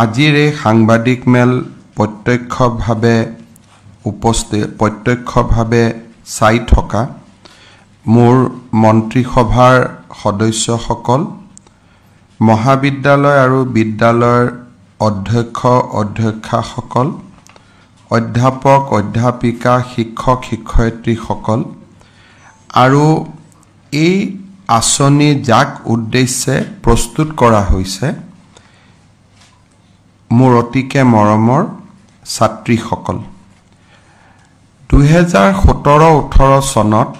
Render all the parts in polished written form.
আজিৰ এই সাংবাদিক মেল প্ৰত্যক্ষভাৱে চাই থকা মোৰ মন্ত্ৰীসভাৰ সদস্যসকল, মহাবিদ্যালয় আৰু বিদ্যালয়ৰ অধ্যক্ষসকল, অধ্যাপক অধ্যাপিকা শিক্ষক শিক্ষয়িত্ৰীসকল আৰু এই আঁচনি যাক উদ্দেশ্যে প্ৰস্তুত কৰা হৈছে মোৰ অতিকে মৰমৰ ছাত্ৰীসকল। 2017-18 চনত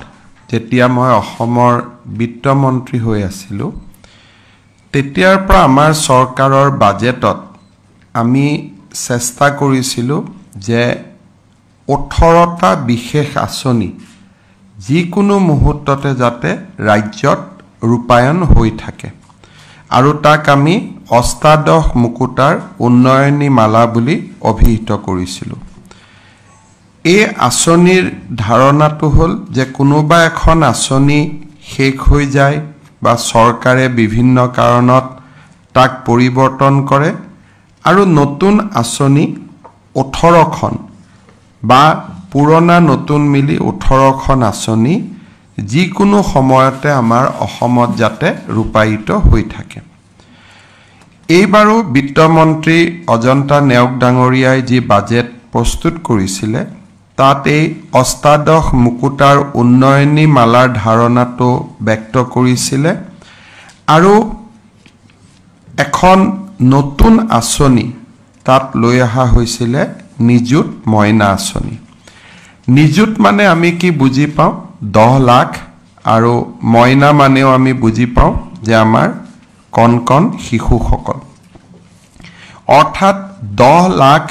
যেতিয়া মই অসমৰ বিত্তমন্ত্ৰী হৈ আছিলোঁ, তেতিয়াৰ পৰা আমাৰ চৰকাৰৰ বাজেটত আমি চেষ্টা কৰিছিলোঁ যে 18টা বিশেষ আঁচনি যিকোনো মুহূৰ্ততে যাতে ৰাজ্যত ৰূপায়ণ হৈ থাকে আৰু তাক আমি অষ্টাদশ মুকুতাৰ উন্নয়নী মালা বুলি অভিহিত কৰিছিলোঁ। এই আঁচনিৰ ধাৰণাটো হ'ল যে কোনোবা এখন আঁচনি শেষ হৈ যায় বা চৰকাৰে বিভিন্ন কাৰণত তাক পৰিৱৰ্তন কৰে আৰু নতুন আঁচনি 18খন বা পুৰণা নতুন মিলি 18খন আঁচনি যিকোনো সময়তে আমাৰ অসমত যাতে ৰূপায়িত হৈ থাকে। এইবাৰো বিত্তমন্ত্ৰী অজন্তা নেওগ ডাঙৰীয়াই যি বাজেট প্ৰস্তুত কৰিছিলে তাত এই অষ্টাদশ মুকুতাৰ উন্নয়নী মালাৰ ধাৰণাটো ব্যক্ত কৰিছিলে আৰু এখন নতুন আঁচনি তাত লৈ অহা হৈছিলে নিযুত মইনা আঁচনি। নিযুত মানে আমি কি বুজি পাওঁ? 10 লাখ আৰু মইনা মানেও আমি বুজি পাওঁ যে আমাৰ কণ শিশুসকল, অৰ্থাৎ 10 লাখ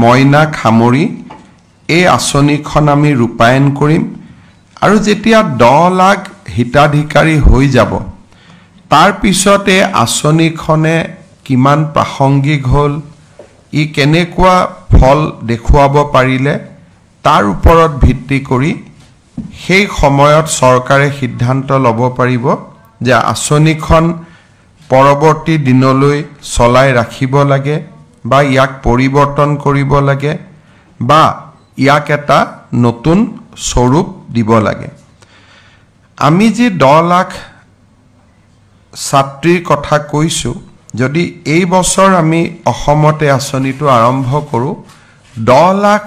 মইনাক সামৰি এই আঁচনিখন আমি ৰূপায়ণ কৰিম আৰু যেতিয়া 10 লাখ হিতাধিকাৰী হৈ যাব তাৰ পিছত এই আঁচনিখনে কিমান প্ৰাসংগিক হ'ল, ই কেনেকুৱা ফল দেখুৱাব পাৰিলে তাৰ ওপৰত ভিত্তি কৰি সেই সময়ত চৰকাৰে সিদ্ধান্ত ল'ব পাৰিব যে আঁচনিখন পৰৱৰ্তী দিনলৈ চলাই ৰাখিব লাগে বা ইয়াক পৰিৱৰ্তন কৰিব লাগে বা ইয়াক এটা নতুন স্বৰূপ দিব লাগে। আমি যি 10 লাখ ছাত্ৰীৰ কথা কৈছোঁ, যদি এই বছৰ আমি অসমতে আঁচনিটো আৰম্ভ কৰোঁ, 10 লাখ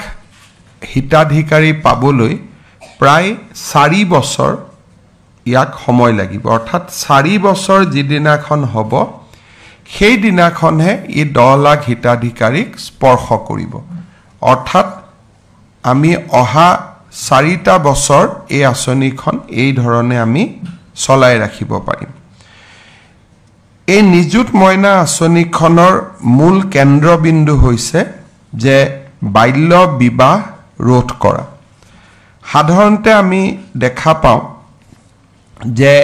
হিতাধিকাৰী পাবলৈ প্ৰায় 4 বছৰ ইয়াক সময় লাগিব। অৰ্থাৎ 4 বছৰ যিদিনাখন হ'ব সেই দিনাখনহে ই 10 লাখ হিতাধিকাৰীক স্পৰ্শ কৰিব। অৰ্থাৎ আমি অহা 4টা বছৰ এই আঁচনিখন এই ধৰণে আমি চলাই ৰাখিব পাৰিম। এই নিযুত মইনা আঁচনিখনৰ মূল কেন্দ্ৰবিন্দু হৈছে যে বাল্য বিবাহ ৰোধ কৰা। সাধাৰণতে আমি দেখা পাওঁ যে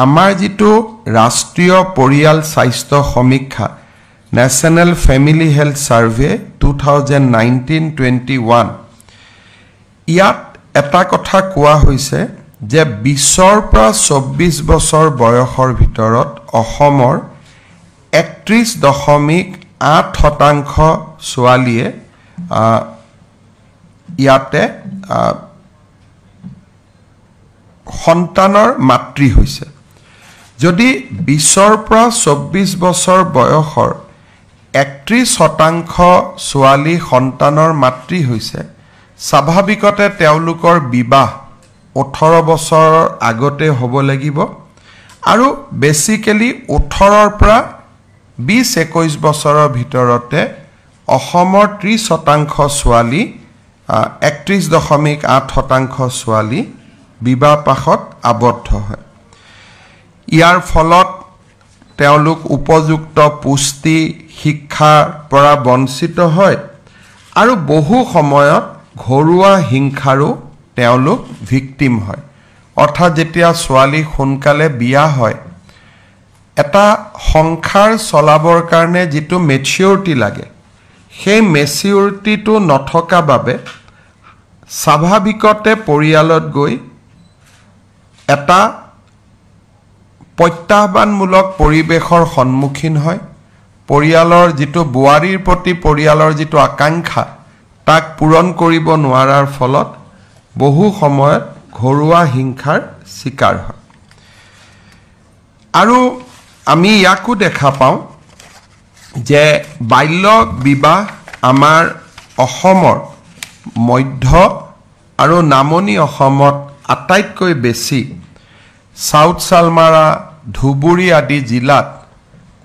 আমাৰ যিটো ৰাষ্ট্ৰীয় পৰিয়াল স্বাস্থ্য সমীক্ষা নেশ্যনেল ফেমিলি হেল্থ সাৰ্ভে 2019-21 ইয়াত এটা কথা কোৱা হৈছে যে 20ৰ পৰা 24 বছৰ বয়সৰ ভিতৰত অসমৰ 31.8% ছোৱালীয়ে ইয়াতে সন্তানৰ মাতৃ হৈছে। যদি 20ৰ পৰা 24 বছৰ বয়সৰ 31% ছোৱালী সন্তানৰ মাতৃ হৈছে, স্বাভাৱিকতে তেওঁলোকৰ বিবাহ 18 বছৰৰ আগতে হ'ব লাগিব আৰু বেসিক্যালি 18ৰ পৰা 20-21 বছৰৰ ভিতৰতে অসমৰ 30% ছোৱালী 31.8% ছোৱালী বিবাহ পাশত আবদ্ধ হয়। ইয়াৰ ফলত তেওঁলোক উপযুক্ত পুষ্টি শিক্ষাৰ পৰা বঞ্চিত হয় আৰু বহু সময়ত ঘৰুৱা হিংসাৰো তেওঁলোক ভিকটিম হয়। অৰ্থাৎ যেতিয়া ছোৱালী সোনকালে বিয়া হয়, এটা সংসাৰ চলাবৰ কাৰণে যিটো মেচিউৰিটি লাগে সেই মেচিউৰিটিটো নথকা বাবে স্বাভাৱিকতে পৰিয়ালত গৈ এটা প্ৰত্যাহ্বানমূলক পৰিৱেশৰ সন্মুখীন হয় পৰিয়ালৰ যিটো বুৱাৰীৰ প্ৰতি পৰিয়ালৰ যিটো আকাংক্ষা তাক পূৰণ কৰিব নোৱাৰাৰ ফলত বহু সময়ত ঘৰুৱা হিংসাৰ শিকাৰ হয় আৰু আমি ইয়াকো দেখা পাওঁ যে বাল্য বিবাহ আমাৰ অসমৰ মধ্য আৰু নামনি অসমত আটাইতকৈ বেছি সাউথ সালমাৰা ধুবুৰী আদি জিলাত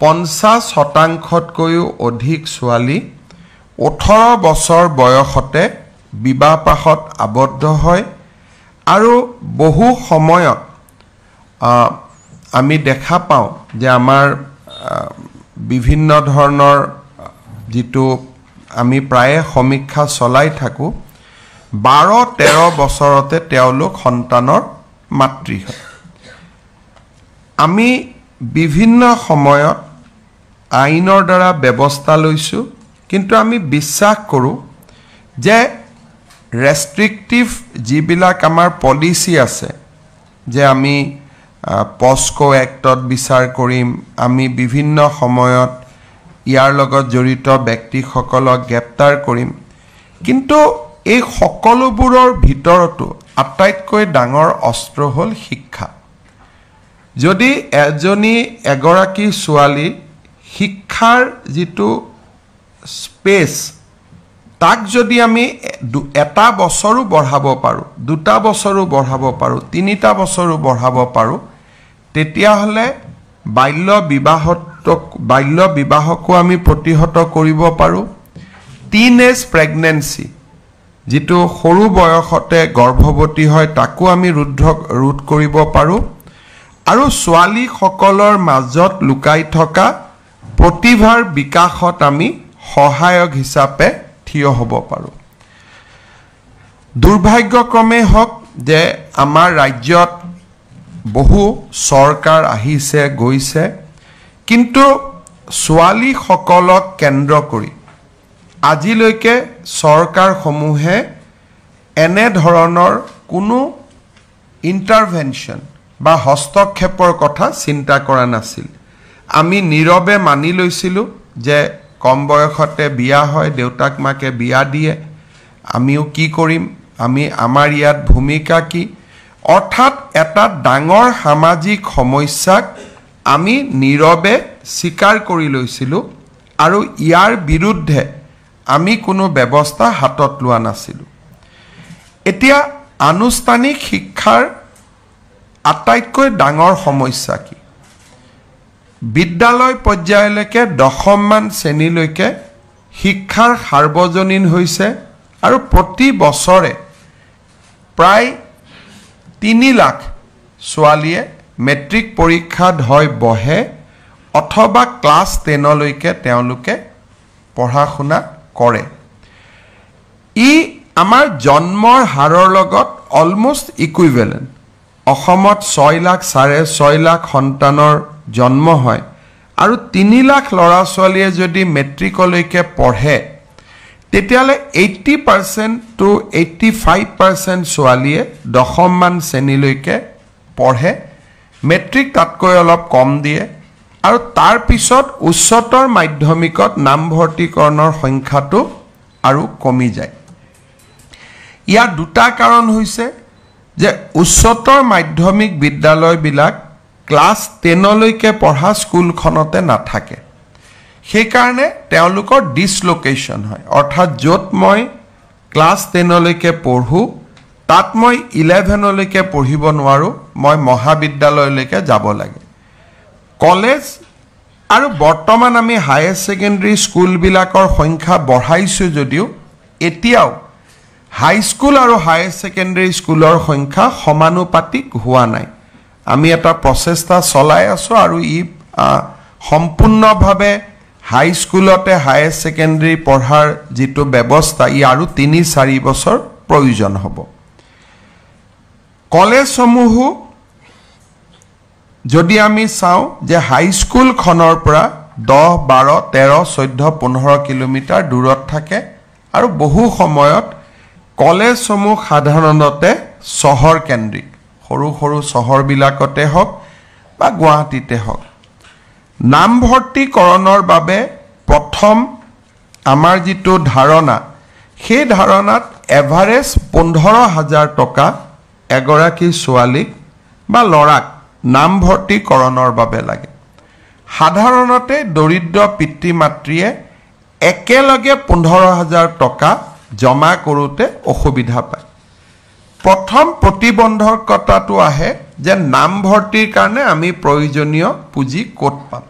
50%তকৈও অধিক ছোৱালী 18 বছৰ বয়সতে বিবাহপাশত আবদ্ধ হয় আৰু বহু সময়ত আমি দেখা পাওঁ যে আমাৰ বিভিন্ন ধৰণৰ যেটো আমি প্ৰায় সমীক্ষা চলাই থাকো 12-13 বছৰতে তেওঁলোক সন্তানৰ মাতৃ হয় আমি বিভিন্ন সময়ত আইনৰ দ্বাৰা ব্যৱস্থা লৈছো কিন্তু আমি বিশ্বাস কৰো যে ৰেষ্ট্ৰিক্টিভ যিবিলাক আমাৰ পলিচি আছে যে আমি পস্কো এক্টত বিচাৰ কৰিম আমি বিভিন্ন সময়ত ইয়াৰ লগত জড়িত ব্যক্তিসকলক গ্ৰেপ্তাৰ কৰিম কিন্তু এই সকলোবোৰৰ ভিতৰতো আটাইতকৈ ডাঙৰ অস্ত্ৰ হ'ল শিক্ষা যদি এগৰাকী ছোৱালী শিক্ষাৰ যিটো স্পেস তাক যদি আমি এটা বছৰো বঢ়াব পাৰো দুটা বছৰো বঢ়াব পাৰো তিনিটা বছৰো বঢ়াব পাৰো তেতিয়া হলে বাল্য বিবাহকো আমি প্ৰতিহত কৰিব পাৰো টিনেজ প্ৰেগনেন্সি যেটো সৰু বয়সতে গৰ্ভৱতী হয় তাকো আমি ৰোধ কৰিব পাৰো আৰু ছোৱালী সকলৰ মাজত লুকাই থকা প্ৰতিভাৰ বিকাশত আমি সহায়ক হিচাপে থিয় হ'ব পাৰো দুৰ্ভাগ্যক্ৰমে হক যে আমাৰ ৰাজ্যত বহু চৰকাৰ আহিছে গৈছে কিন্তু ছোৱালী সকলক কেন্দ্ৰ কৰি আজিলৈকে চৰকাৰ সমূহে এনে ধৰণৰ কোনো ইন্টাৰভেনশন বা হস্তক্ষেপৰ কথা চিন্তা কৰা নাছিল আমি নীৰৱে মানি লৈছিলো যে কম বয়সতে বিয়া হয় দেউতাক মাকে বিয়া দিয়ে আমিও কি কৰিম আমি আমাৰ ইয়াত ভূমিকা কি অৰ্থাৎ এটা ডাঙৰ সামাজিক সমস্যাক আমি নীৰৱে স্বীকাৰ কৰি লৈছিলো আৰু ইয়াৰ বিৰুদ্ধে আমি কোনো ব্যৱস্থা হাতত লোৱা নাছিলো এতিয়া আনুষ্ঠানিক শিক্ষাৰ আটাইতকৈ ডাঙৰ সমস্যা কি বিদ্যালয় পৰ্যায়লৈকে 10ম মান শ্ৰেণীলৈকে শিক্ষাৰ সাৰ্বজনীন হৈছে আৰু প্ৰতি বছৰে প্ৰায় 3 লাখ ছোৱালীয়ে মেট্ৰিক পৰীক্ষাত হয় বহে অথবা ক্লাস 10 লৈকে তেওঁলোকে পঢ়া শুনা কৰে ই আমাৰ জন্মৰ হাৰৰ লগত অলমোস্ট ইকুইভ্যালেন্ট অসমত 6 লাখ 6.5 লাখ সন্তানৰ জন্ম হয় আৰু 3 লাখ লৰা ছোৱালীয়ে যদি মেট্ৰিকলৈকে পঢ়ে তেতিয়ালে 80% to 85% ছোৱালীয়ে 10ম মান শ্ৰেণীলৈকে পঢ়ে মেট্ৰিক তাতকৈ অলপ কম দিয়ে আৰু তাৰ পিছত উচ্চতৰ মাধ্যমিকত নামভৰ্তিকৰণৰ সংখ্যাটো আৰু কমি যায় ইয়াৰ দুটা কাৰণ হৈছে যে উচ্চতৰ মাধ্যমিক বিদ্যালয়বিলাক ক্লাস 10 লৈকে পঢ়া স্কুলখনতে নাথাকে সেই কাৰণে তেওঁলোকৰ ডিসলোকেশন হয় অৰ্থাৎ যত মই ক্লাস 10 লৈকে পঢ়ু তাত মই 11 লৈকে পঢ়িব নোৱাৰো মই মহাবিদ্যালয়লৈকে যাব লাগে কলেজ আৰু বৰ্তমান আমি হায়াৰ সেকেন্ডাৰী স্কুল বিলাকৰ সংখ্যা বঢ়াইছো যদিও এতিয়াও হাই স্কুল আৰু হায়াৰ সেকেন্ডাৰী স্কুলৰ সংখ্যা সমানুপাতিক হোৱা নাই আমি এটা প্ৰচেষ্টা চলাই আছো আৰু ই সম্পূৰ্ণভাৱে হাই স্কুলতে হায়াৰ সেকেন্ডাৰী পঢ়াৰ যেটো ব্যৱস্থা ই আৰু 3-4 বছৰ প্ৰয়োজন হ'ব কলেজ সমূহ যদি আমি চাও যে হাই স্কুল খনৰ পৰা 10 12 13 14 15 কিলোমিটাৰ দূৰত থাকে আৰু বহু সময়ত কলেজ সমূহ সাধাৰণতে চহৰ কেন্দ্ৰিক সৰু সৰু চহৰ বিলাকতে হক বা গুৱাহাটীতে হক নামভৰ্তিকৰণৰ বাবে প্ৰথম আমাৰ যিটো ধাৰণা সেই ধাৰণাত এভাৰেজ 15,000 টকা এগৰাকী ছোৱালীক বা ল'ৰাক নামভৰ্তিকৰণৰ বাবে লাগে সাধাৰণতে দৰিদ্ৰ পিতৃ মাতৃয়ে একেলগে 15,000 টকা জমা কৰোঁতে অসুবিধা পায় প্ৰথম প্ৰতিবন্ধকতাটো আহে যে নামভৰ্তিৰ কাৰণে আমি প্ৰয়োজনীয় পুঁজি ক'ত পাম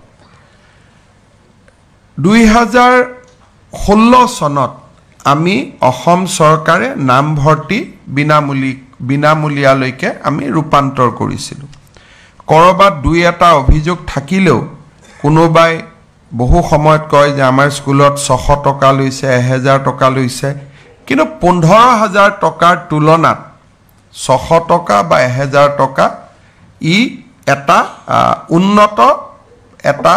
2016 চনত আমি অসম চৰকাৰে নামভৰ্তি বিনামূলীয়ালৈকে আমি ৰূপান্তৰ কৰিছিলোঁ কৰবাত দুই এটা অভিযোগ থাকিলেও কোনোবাই বহু সময়ত কয় যে আমাৰ স্কুলত 600 টকা লৈছে 1000 টকা লৈছে কিন্তু 15,000 টকাৰ তুলনাত 600 টকা বা 1000 টকা ই এটা উন্নত এটা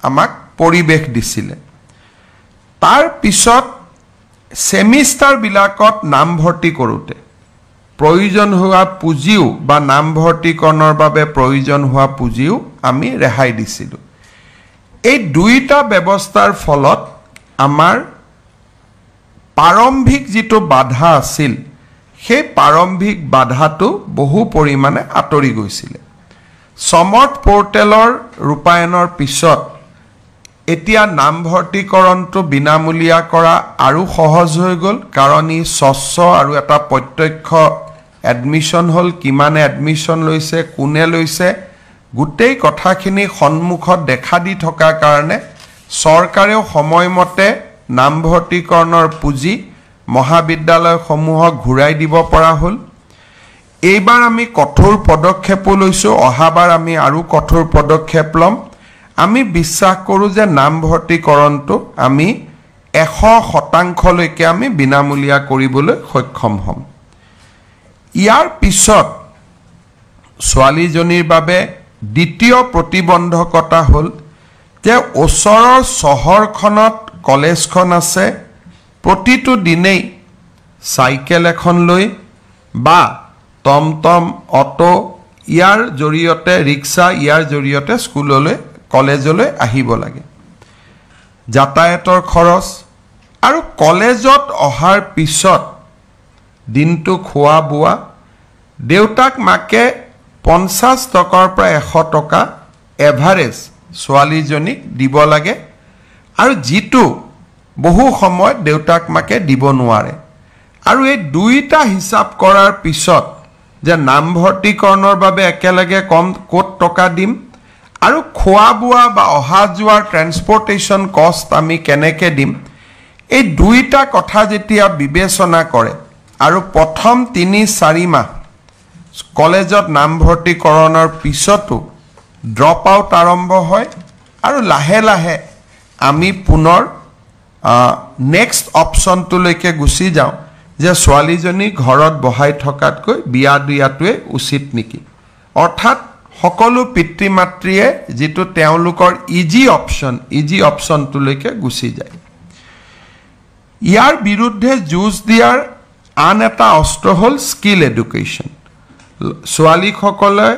আমাক পৰিবেশ দিছিলে তাৰ পিছত সেমিষ্টাৰ বিলাকত নামভৰ্তি কৰোঁতে প্ৰয়োজন হোৱা পুঁজিও বা নামভৰ্তিকৰণৰ বাবে প্ৰয়োজন হোৱা পুঁজিও আমি ৰেহাই দিছিলোঁ এই দুইটা ব্যৱস্থাৰ ফলত আমাৰ প্ৰাৰম্ভিক যিটো বাধা আছিল সেই প্ৰাৰম্ভিক বাধাটো বহু পৰিমাণে আঁতৰি গৈছিলে সমৰ্থ পোৰ্টেলৰ ৰূপায়ণৰ পিছত এতিয়া নামভৰ্তিকৰণটো বিনামূলীয়া কৰা আৰু সহজ হৈ গ'ল কাৰণ ই স্বচ্ছ আৰু এটা প্ৰত্যক্ষ এডমিশন হ'ল কিমানে এডমিশন লৈছে কোনে লৈছে গোটেই কথাখিনি সন্মুখত দেখা দি থকাৰ কাৰণে চৰকাৰেও সময়মতে নামভৰ্তিকৰণৰ পুঁজি মহাবিদ্যালয়সমূহক ঘূৰাই দিব পৰা হ'ল এইবাৰ আমি কঠোৰ পদক্ষেপো লৈছোঁ অহাবাৰ আমি আৰু কঠোৰ পদক্ষেপ ল'ম আমি বিশ্বাস কৰোঁ যে নামভৰ্তিকৰণটো আমি 100% আমি বিনামূলীয়া কৰিবলৈ সক্ষম হ'ম ইয়াৰ পিছত ছোৱালীজনীৰ বাবে দ্বিতীয় প্ৰতিবন্ধকতা হ'ল যে ওচৰৰ চহৰখনত কলেজখন আছে প্ৰতিটো দিনেই চাইকেল এখন লৈ বা টমটম অটো ইয়াৰ জৰিয়তে ৰিক্সা ইয়াৰ জৰিয়তে স্কুললৈ কলেজলৈ আহিব লাগে যাতায়াতৰ খৰচ আৰু কলেজত অহাৰ পিছত দিনটো খোৱা বোৱা দেউতাক মাকে 50 টকাৰ পৰা 100 টকা এভাৰেজ ছোৱালীজনীক দিব লাগে আৰু যিটো বহু সময়ত দেউতাক মাকে দিব নোৱাৰে আৰু এই দুইটা হিসাব কৰাৰ পিছত যে নামভৰ্তিকৰণৰ বাবে একেলগে ক'ত টকা দিম আৰু খোৱা বোৱা বা অহা যোৱাৰ ট্ৰান্সপৰ্টেশন কষ্ট আমি কেনেকৈ দিম এই দুইটা কথা যেতিয়া বিবেচনা কৰে আৰু প্ৰথম 3-4 মাহ কলেজত নামভৰ্তিকৰণৰ পিছতো ড্ৰপ আউট আৰম্ভ হয় আৰু লাহে লাহে আমি পুনৰ নেক্সট অপশনটোলৈকে গুচি যাওঁ যে ছোৱালীজনী ঘৰত বহাই থকাতকৈ বিয়া দিয়াটোৱে উচিত নেকি অৰ্থাৎ সকলো পিতৃ মাতৃয়ে যেটো তেওঁলোকৰ ইজি অপশনটোলৈকে গুচি যায় ইয়াৰ বিৰুদ্ধে যুঁজ দিয়াৰ আন এটা অস্ত্ৰ হ'ল স্কিল এডুকেশ্যন ছোৱালীসকলে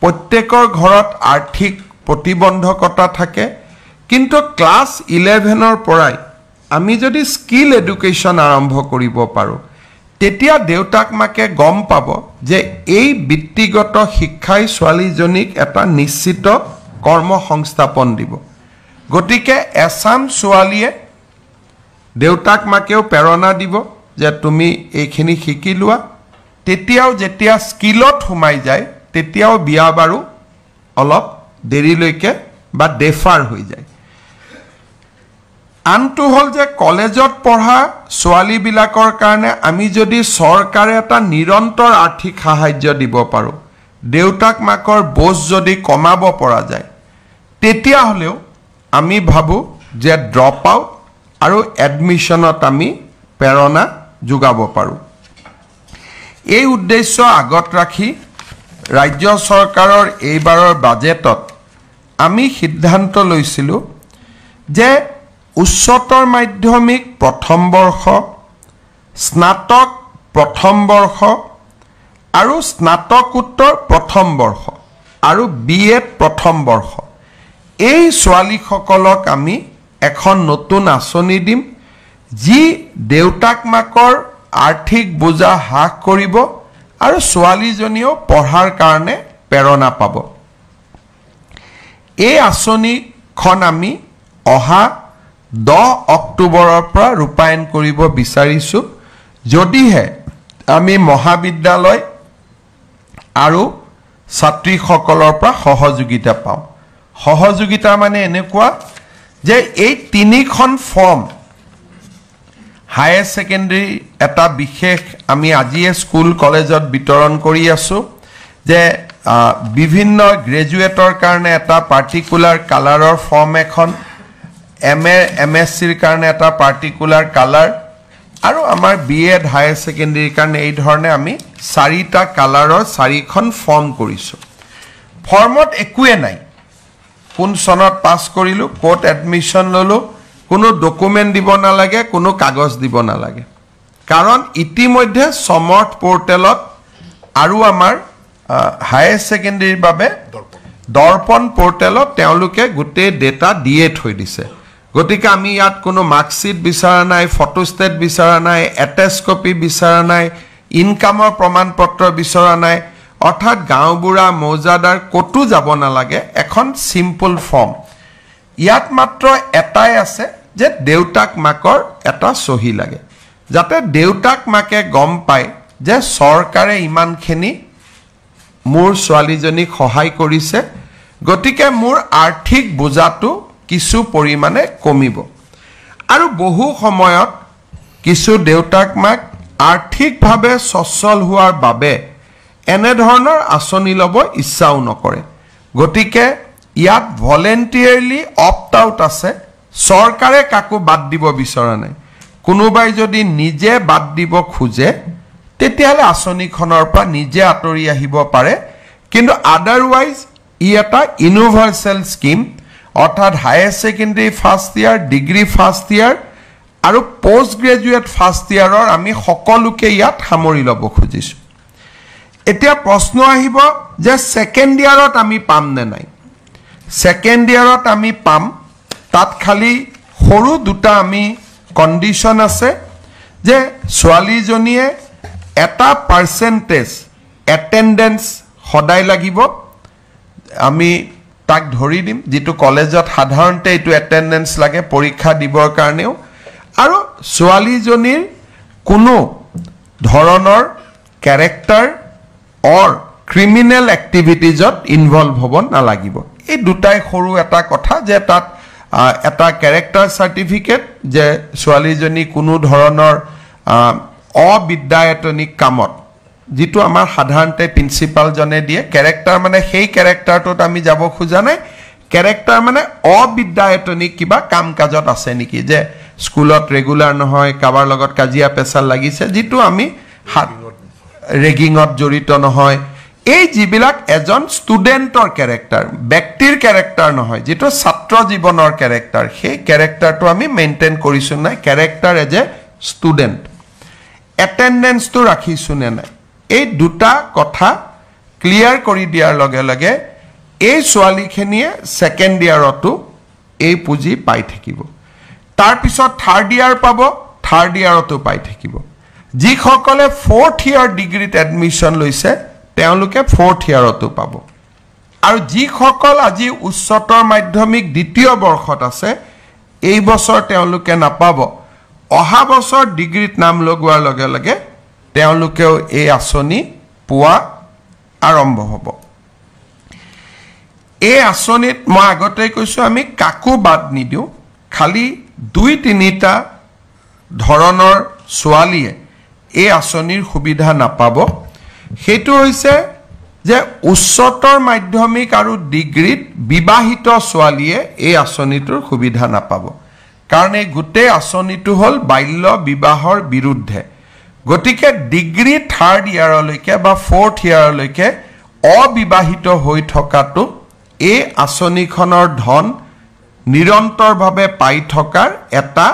প্ৰত্যেকৰ ঘৰত আৰ্থিক প্ৰতিবন্ধকতা থাকে কিন্তু ক্লাছ 11ৰ পৰাই আমি যদি স্কিল এডুকেশ্যন আৰম্ভ কৰিব পাৰোঁ তেতিয়া দেউতাক মাকে গম পাব যে এই বৃত্তিগত শিক্ষাই ছোৱালীজনীক এটা নিশ্চিত কৰ্মসংস্থাপন দিব গতিকে এছাম ছোৱালীয়ে দেউতাক মাকেও প্ৰেৰণা দিব যে তুমি এইখিনি শিকি লোৱা তেতিয়াও যেতিয়া স্কিলত সোমাই যায় তেতিয়াও বিয়া বাৰু অলপ দেৰিলৈকে বা ডেফাৰ হৈ যায় আনটো হ'ল যে কলেজত পঢ়া ছোৱালীবিলাকৰ কাৰণে আমি যদি চৰকাৰে এটা নিৰন্তৰ আৰ্থিক সাহায্য দিব পাৰোঁ দেউতাক মাকৰ বোজ যদি কমাব পৰা যায় তেতিয়া হ'লেও আমি ভাবোঁ যে ড্ৰপ আউট আৰু এডমিশনত আমি প্ৰেৰণা যোগাব পাৰোঁ এই উদ্দেশ্য আগত ৰাখি ৰাজ্য চৰকাৰৰ এইবাৰৰ বাজেটত আমি সিদ্ধান্ত লৈছিলোঁ যে উচ্চতৰ মাধ্যমিক প্ৰথম বৰ্ষ স্নাতক প্ৰথম বৰ্ষ আৰু স্নাতকোত্তৰ প্ৰথম বৰ্ষ আৰু বিএড প্ৰথম বৰ্ষ এই ছোৱালীসকলক আমি এখন নতুন আঁচনি দিম যি দেউতাক মাকৰ আৰ্থিক বোজা হ্ৰাস কৰিব আৰু ছোৱালীজনীও পঢ়াৰ কাৰণে প্ৰেৰণা পাব এই আঁচনিখন আমি অহা 10 অক্টোবৰৰ পৰা ৰূপায়ণ কৰিব বিচাৰিছো যদিহে আমি মহাবিদ্যালয় আৰু ছাত্ৰীসকলৰ পৰা সহযোগিতা পাওঁ সহযোগিতা মানে এনেকুৱা যে এই তিনিখন ফৰ্ম হায়াৰ সেকেন্ডাৰী এটা বিশেষ আমি আজিয়ে স্কুল কলেজত বিতৰণ কৰি আছো যে বিভিন্ন গ্ৰেজুৱেটৰ কাৰণে এটা পাৰ্টিকুলাৰ কালাৰৰ ফৰ্ম এখন এমএসসিৰ কাৰণে এটা পাৰ্টিকুলাৰ কালাৰ আৰু আমাৰ বিএড হায়াৰ সেকেন্ডাৰীৰ কাৰণে এই ধৰণে আমি 4টা কালাৰৰ 4খন ফৰ্ম কৰিছো ফৰ্মত একোৱে নাই কোন সনত পাস কৰিলো কোট এডমিশন ললো কোনো ডকুমেন্ট দিব নালাগে কোনো কাগজ দিব নালাগে কাৰণ ইতিমধ্যে সমৰ্থ পোৰ্টেলত আৰু আমাৰ হায়াৰ সেকেন্ডাৰীৰ বাবে দৰ্পণ পোৰ্টেলত তেওঁলোকে গোটেই ডেটা দিয়ে থৈ দিছে গতিকে আমি ইয়াত কোনো মাৰ্কশিট বিচাৰা নাই ফটোষ্টেট বিচাৰা নাই এটেচ কপি বিচাৰা নাই ইনকামৰ প্ৰমাণপত্ৰ বিচাৰা নাই অৰ্থাৎ গাঁওবুঢ়া মৌজাদাৰ কতো যাব নালাগে এখন সিম্পল ফৰ্ম ইয়াত মাত্ৰ এটাই আছে যে দেউতাক মাকৰ এটা সহি লাগে যাতে দেউতাক মাকে গম পায় যে চৰকাৰে ইমানখিনি মোৰ ছোৱালীজনীক সহায় কৰিছে গতিকে মোৰ আৰ্থিক বোজাটো কিছু পৰিমাণে কমিব আৰু বহু সময়ত কিছু দেউতাক মাক আৰ্থিকভাৱে সচ্ছল হোৱাৰ বাবে এনে ধৰণৰ আঁচনি ল'ব ইচ্ছাও নকৰে গতিকে ইয়াত ভলেন্টিয়াৰলি অপ্ট আউট আছে চৰকাৰে কাকো বাদ দিব বিচৰা নাই কোনোবাই যদি নিজে বাদ দিব খোজে তেতিয়াহলে আঁচনিখনৰ পৰা নিজে আঁতৰি আহিব পাৰে কিন্তু আদাৰৱাইজ ই এটা ইউনিভাৰ্সেল স্কিম অৰ্থাৎ higher secondary first year degree first year আৰু পোষ্ট গ্ৰেজুৱেট ফাৰ্স্ট ইয়াৰৰ আমি সকলোকে ইয়াত সামৰি ল'ব খুজিছো এতিয়া প্ৰশ্ন আহিব যে সেকেন্ড ইয়াৰত আমি পাম নে নাই সেকেন্ড ইয়াৰত আমি পাম তাত খালি সৰু দুটা আমি কন্ডিশন আছে যে ছোৱালীজনীয়ে এটা পাৰ্সেন্টেজ এটেন্ডেন্স সদায় লাগিব আমি তাক ধৰি দিম যেটো কলেজত সাধাৰণতে এটো এটেন্ডেন্স লাগে পৰীক্ষা দিবৰ কাৰণেও আৰু ছোৱালীজনীৰ কোনো ধৰণৰ ক্যাৰেক্টাৰ অৰ ক্ৰিমিনেল এক্টিভিটিজত ইনভলভ হ'ব নালাগিব এই দুটাই সৰু এটা কথা যে তাত এটা ক্যাৰেক্টাৰ সাৰ্টিফিকেট যে ছোৱালীজনী কোনো ধৰণৰ অবিদ্যায়তনিক কামত যেটো আমাৰ সাধাৰণতে প্ৰিন্সিপাল জনে দিয়ে ক্যাৰেক্টাৰ মানে সেই ক্যাৰেক্টাৰটোত আমি যাব খোজা নাই ক্যাৰেক্টাৰ মানে অবিদ্যায়তনিক কিবা কাম কাজত আছে নেকি যে স্কুলত ৰেগুলাৰ নহয় কাবাৰ লগত কাজিয়া পেছাল লাগিছে যেটো আমি ৰেগিংত জড়িত নহয় এই জিবিলাক এজন ষ্টুডেন্টৰ ক্যাৰেক্টাৰ ব্যক্তিৰ ক্যাৰেক্টাৰ নহয় যেটো ছাত্ৰ জীৱনৰ ক্যাৰেক্টাৰ সেই ক্যাৰেক্টাৰটো আমি মেইনটেইন কৰিছো নাই character as a student attendance তো ৰাখিছো নে নাই এই দুটা কথা ক্লিয়াৰ কৰি দিয়াৰ লগে লগে এই ছোৱালীখিনিয়ে সেকেন্ড ইয়াৰতো এই পুঁজি পাই থাকিব তাৰ পিছত থাৰ্ড ইয়াৰ পাব থাৰ্ড ইয়াৰতো পাই থাকিব যিসকলে ফোৰ্থ ইয়াৰ ডিগ্ৰীত এডমিশন লৈছে তেওঁলোকে ফোৰ্থ ইয়াৰতো পাব আৰু যিসকল আজি উচ্চতৰ মাধ্যমিক দ্বিতীয় বৰ্ষত আছে এই বছৰ তেওঁলোকে নাপাব অহা বছৰ ডিগ্ৰীত নাম লগোৱাৰ লগে লগে তেওঁলোকেও এই আঁচনি পোৱা আৰম্ভ হ'ব এই আঁচনিত মই আগতে কৈছো আমি কাকো বাদ নিদিও খালি 2-3টা ধৰণৰ ছোৱালীয়ে এই আঁচনিৰ সুবিধা নাপাব হেতু হৈছে যে উচ্চতৰ মাধ্যমিক আৰু ডিগ্ৰীত বিবাহিত ছোৱালীয়ে এই আঁচনিটোৰ সুবিধা নাপাব কাৰণ এই গোটেই আঁচনিটো হল বাল্য বিবাহৰ বিৰুদ্ধে গতিকে ডিগ্ৰী থাৰ্ড ইয়াৰলৈকে বা ফোৰ্থ ইয়াৰলৈকে অবিবাহিত হৈ থকাটো এই আঁচনিখনৰ ধন নিৰন্তৰভাৱে পাই থকাৰ এটা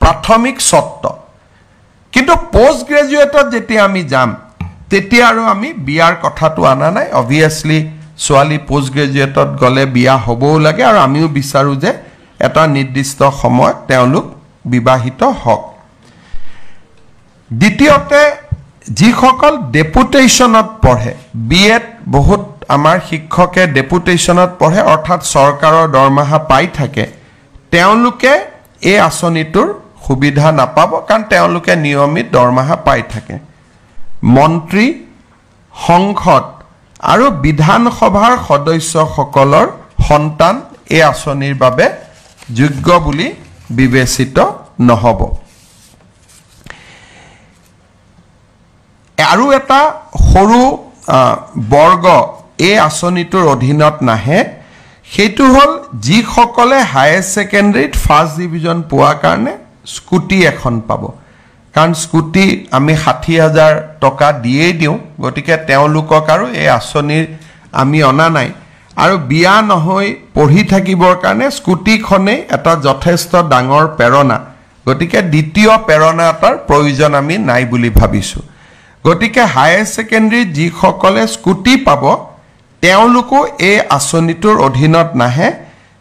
প্ৰাথমিক সত্য কিন্তু পোষ্ট গ্ৰেজুৱেটত যেতিয়া আমি যাম তেতিয়া আৰু আমি বিয়াৰ কথাটো আনা নাই অবভিয়াসলি ছোৱালী পোষ্ট গ্ৰেজুৱেটত গ'লে বিয়া হ'বও লাগে আৰু আমিও বিচাৰোঁ যে এটা নিৰ্দিষ্ট সময়ত তেওঁলোক বিবাহিত হওক দ্বিতীয়তে যিসকল ডেপুটেশ্যনত পঢ়ে বিএড বহুত আমাৰ শিক্ষকে ডেপুটেশ্যনত পঢ়ে অৰ্থাৎ চৰকাৰৰ দৰমহা পাই থাকে তেওঁলোকে এই আঁচনিটোৰ সুবিধা নাপাব কাৰণ তেওঁলোকে নিয়মিত দৰমহা পাই থাকে মন্ত্ৰী সংসদ আৰু বিধানসভাৰ সদস্যসকলৰ সন্তান এই আঁচনিৰ বাবে যোগ্য বুলি বিবেচিত নহ'ব আৰু এটা সৰু বৰ্গ এই আঁচনিটোৰ অধীনত নাহে সেইটো হ'ল যিসকলে হায়াৰ ছেকেণ্ডাৰীত ফাৰ্ষ্ট ডিভিজন পোৱাৰ কাৰণে স্কুটি এখন পাব কাৰণ স্কুটি আমি ৬০,০০০ টকা দিয়েই দিওঁ গতিকে তেওঁলোকক আৰু এই আঁচনিৰ আমি অনা নাই আৰু বিয়া নহয় পঢ়ি থাকিবৰ কাৰণে স্কুটিখনেই এটা যথেষ্ট ডাঙৰ প্ৰেৰণা গতিকে দ্বিতীয় প্ৰেৰণা এটাৰ প্ৰয়োজন আমি নাই বুলি ভাবিছোঁ গতিকে হায়াৰ ছেকেণ্ডাৰীত যিসকলে স্কুটি পাব তেওঁলোকো এই আঁচনিটোৰ অধীনত নাহে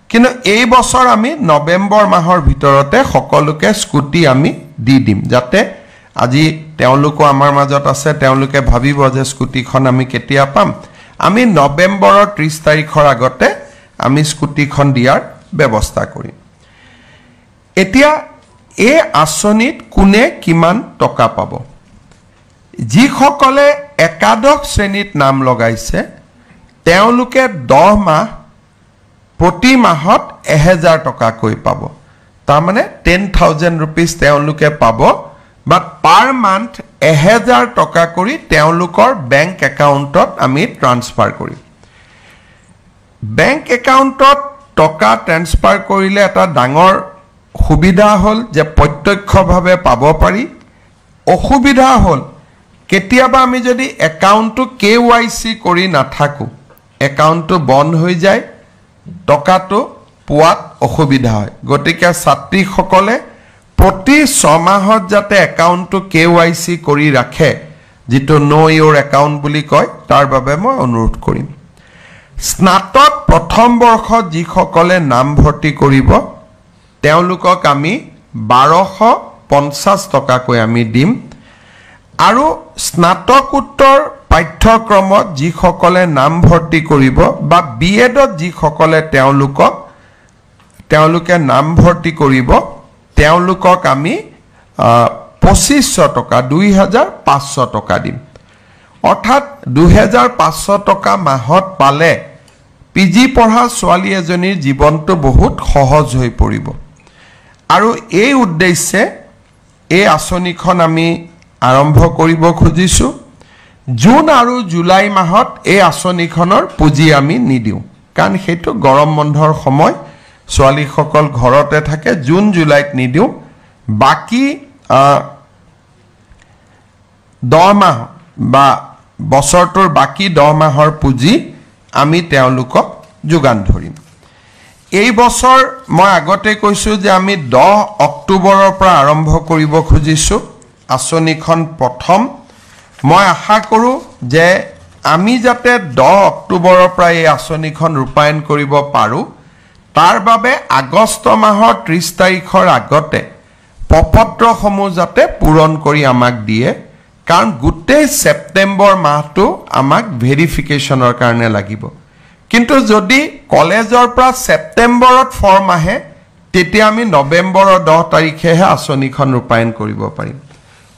কিন্তু এই বছৰ আমি নৱেম্বৰ মাহৰ ভিতৰতে সকলোকে স্কুটি আমি দি দিম যাতে আজি তেওঁলোকো আমাৰ মাজত আছে তেওঁলোকে ভাবিব যে স্কুটিখন আমি কেতিয়া পাম আমি নৱেম্বৰৰ ৩০ তাৰিখৰ আগতে আমি স্কুটিখন দিয়াৰ ব্যৱস্থা কৰিম এতিয়া এই আঁচনিত কোনে কিমান টকা পাব যিসকলে একাদশ শ্ৰেণীত নাম লগাইছে তেওঁলোকে 10 মাহ প্ৰতি মাহত 1000 টকাকৈ পাব তাৰমানে 10,000 rupees তেওঁলোকে পাব বাট পাৰ মান্থ 1000 টকা কৰি তেওঁলোকৰ বেংক একাউণ্টত আমি ট্ৰান্সফাৰ কৰিম বেংক একাউণ্টত টকা ট্ৰান্সফাৰ কৰিলে এটা ডাঙৰ সুবিধা হ'ল যে প্ৰত্যক্ষভাৱে পাব পাৰি অসুবিধা হ'ল কেতিয়াবা আমি যদি একাউণ্টটো KYC কৰি নাথাকো একাউণ্টটো বন্ধ হৈ যায় টকাটো পোৱাত অসুবিধা হয় গতিকে ছাত্ৰীসকলে প্ৰতি 6 মাহত যাতে একাউণ্টটো KYC কৰি ৰাখে যেটো নো ইউৰ একাউণ্ট বুলি কয় তাৰ বাবে মই অনুৰোধ কৰিম স্নাতক প্ৰথম বৰ্ষত যিসকলে নাম ভৰ্তি কৰিব তেওঁলোকক আমি 1250 টকাকৈ আমি দিম আৰু স্নাতকোত্তৰ পাঠ্যক্ৰমত যিসকলে নাম ভৰ্তি কৰিব বা বিএডত যিসকলে তেওঁলোকে নাম ভৰ্তি কৰিব তেওঁলোকক আমি 2500 টকা 2500 টকা দিম অৰ্থাৎ 2500 টকা মাহত পালে পিজি পঢ়া ছোৱালী এজনীৰ জীৱনটো বহুত সহজ হৈ পৰিব আৰু এই উদ্দেশ্যে এই আঁচনিখন আমি আৰম্ভ কৰিব খুজিছো জুন আৰু জুলাই মাহত এই আঁচনিখনৰ পুঁজি আমি নিদিও কাৰণ হেতু গৰম বন্ধৰ সময় ছোৱালীসকল ঘৰতে থাকে জুন জুলাইত নিদিও বাকি 10 মাহ বা বছৰটোৰ বাকি 10 মাহৰ পুঁজি আমি তেওঁলোকক যোগান ধৰিম এই বছৰ মই আগতে কৈছো যে আমি 10 অক্টোবৰৰ পৰা আৰম্ভ কৰিব খুজিছো আঁচনিখন প্ৰথম মই আশা কৰো যে আমি যাতে 10 অক্টোবৰৰ পৰা এই আঁচনিখন ৰূপায়ণ কৰিব পাৰো তাৰ বাবে আগষ্ট মাহৰ 30 তাৰিখৰ আগতে প্ৰপত্ৰসমূহ যাতে পূৰণ কৰি আমাক দিয়ে কাৰণ গোটেই সেপ্টেম্বৰ মাহটো আমাক ভেৰিফিকেশনৰ কাৰণে লাগিব কিন্তু যদি কলেজৰ পৰা সেপ্টেম্বৰত ফৰ্ম আহে তেতিয়া আমি নৱেম্বৰৰ 10 তাৰিখেহে আঁচনিখন ৰূপায়ণ কৰিব পাৰিম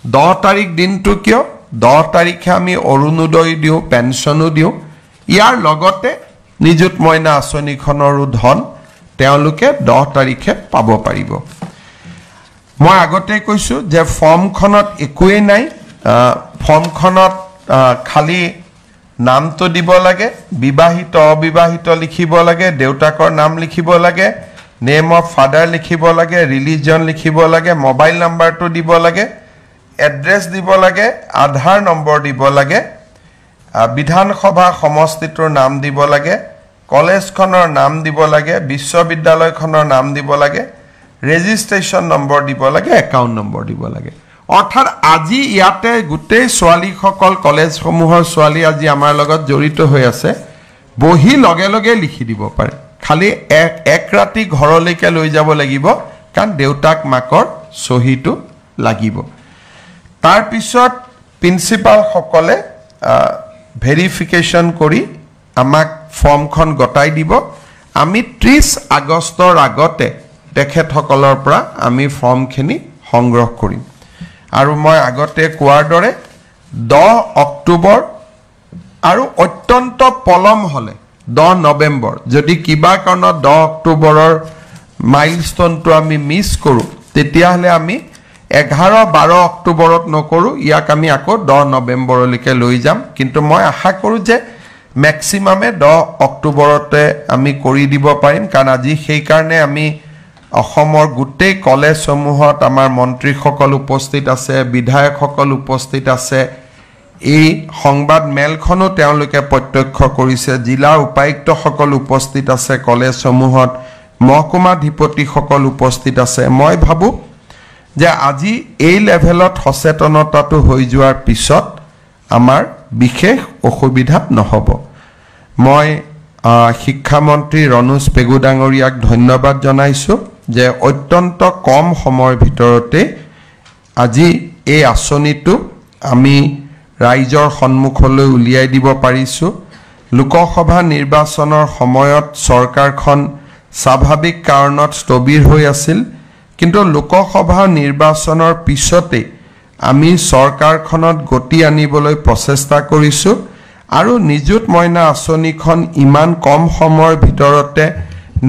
10 তাৰিখ দিনটো কিয় 10 তাৰিখে আমি অৰুণোদয় দিও পেনশনো দিও ইয়াৰ লগতে নিযুত মইনা আঁচনিখনৰো ধন তেওঁলোকে 10 তাৰিখে পাব পাৰিব মই আগতে কৈছো যে ফৰ্মখনত একোৱে নাই ফৰ্মখনত খালি নামটো দিব লাগে বিবাহিত অবিবাহিত লিখিব লাগে দেউতাকৰ নাম লিখিব লাগে নেম অফ ফাদাৰ লিখিব লাগে ৰিলিজন লিখিব লাগে মোবাইল নাম্বাৰটো দিব লাগে এড্ৰেছ দিব লাগে আধাৰ নম্বৰ দিব লাগে বিধানসভা সমষ্টিটোৰ নাম দিব লাগে কলেজখনৰ নাম দিব লাগে বিশ্ববিদ্যালয়খনৰ নাম দিব লাগে ৰেজিষ্ট্ৰেচন নম্বৰ দিব লাগে একাউণ্ট নম্বৰ দিব লাগে অৰ্থাৎ আজি ইয়াতে গোটেই ছোৱালীসকল কলেজসমূহৰ ছোৱালী আজি আমাৰ লগত জড়িত হৈ আছে বহি লগে লগে লিখি দিব পাৰে খালি এক ৰাতি ঘৰলৈকে লৈ যাব লাগিব কাৰণ দেউতাক মাকৰ সহিটো লাগিব তাৰ পিছত প্ৰিন্সিপাল সকলে ভেৰিফিকেশন কৰি আমাক ফৰ্মখন গটাই দিব আমি 30 আগষ্টৰ আগতে তেখেতসকলৰ পৰা আমি ফৰ্মখিনি সংগ্ৰহ কৰিম আৰু মই আগতে কোৱাৰ দৰে 10 অক্টোবৰ আৰু অত্যন্ত পলম হলে 10 নৱেম্বৰ যদি কিবা কাৰণত 10 অক্টোবৰৰ মাইলস্টোনটো আমি মিস কৰো তেতিয়াহলে আমি 11-12 অক্টোবৰত নকৰো ইয়াক আমি আকৌ 10 নৱেম্বৰলৈকে লৈ যাম কিন্তু মই আশা কৰো যে ম্যাক্সিমামে 10 অক্টোবৰতে আমি কৰি দিব পাৰিম কাৰণ আজি সেই কাৰণে আমি অসমৰ গুটেই কলেজসমূহত আমাৰ মন্ত্ৰীসকল উপস্থিত আছে বিধায়কসকল উপস্থিত আছে এই সংবাদ মেলখনো তেওঁলোকে প্ৰত্যক্ষ কৰিছে জিলাৰ উপায়ুক্তসকল উপস্থিত আছে কলেজসমূহত মহকুমাধিপতিসকল উপস্থিত আছে মই ভাবো যে আজি এই লেভেলত সচেতনতাটো হৈ যোৱাৰ পিছত আমাৰ বিশেষ অসুবিধা নহব মই শিক্ষামন্ত্ৰী ৰনোজ পেগু ডাঙৰীয়াক ধন্যবাদ জনাইছো যে অত্যন্ত কম সময়ৰ ভিতৰতে আজি এই আঁচনিটো আমি ৰাইজৰ সন্মুখলৈ উলিয়াই দিব পাৰিছো লোকসভা নিৰ্বাচনৰ সময়ত চৰকাৰখন স্বাভাৱিক কাৰণত স্থবিৰ হৈ আছিল কিন্তু লোকসভা নিৰ্বাচনৰ পিছতে আমি চৰকাৰখনত গতি আনিবলৈ প্ৰচেষ্টা কৰিছো আৰু নিযুত মইনা আঁচনিখন ইমান কম সময়ৰ ভিতৰতে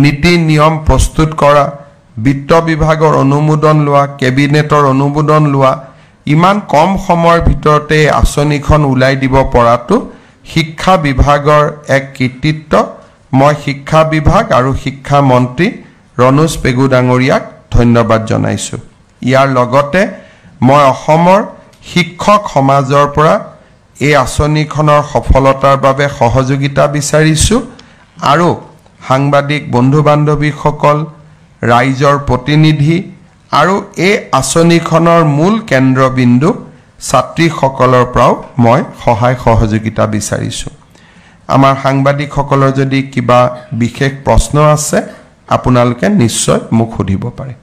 নীতি নিয়ম প্ৰস্তুত কৰা বিত্ত বিভাগৰ অনুমোদন লোৱা কেবিনেটৰ অনুমোদন লোৱা ইমান কম সময়ৰ ভিতৰতে আঁচনিখন উলাই দিব পৰাটো শিক্ষা বিভাগৰ এক কৃতিত্ব মই শিক্ষা বিভাগ আৰু শিক্ষা মন্ত্ৰী ৰনোজ পেগু ডাঙৰীয়াক ধন্যবাদ জনাইছো ইয়াৰ লগতে মই অসমৰ শিক্ষক সমাজৰ পৰা এই আঁচনিখনৰ সফলতাৰ বাবে সহযোগিতা বিচাৰিছো আৰু সাংবাদিক বন্ধু বান্ধৱীসকল ৰাইজৰ প্ৰতিনিধি আৰু এই আঁচনিখনৰ মূল কেন্দ্ৰবিন্দু ছাত্ৰীসকলৰ পৰাও মই সহায় সহযোগিতা বিচাৰিছো আমাৰ সাংবাদিকসকলৰ যদি কিবা বিশেষ প্ৰশ্ন আছে আপোনালোকে নিশ্চয় মোক সুধিব পাৰে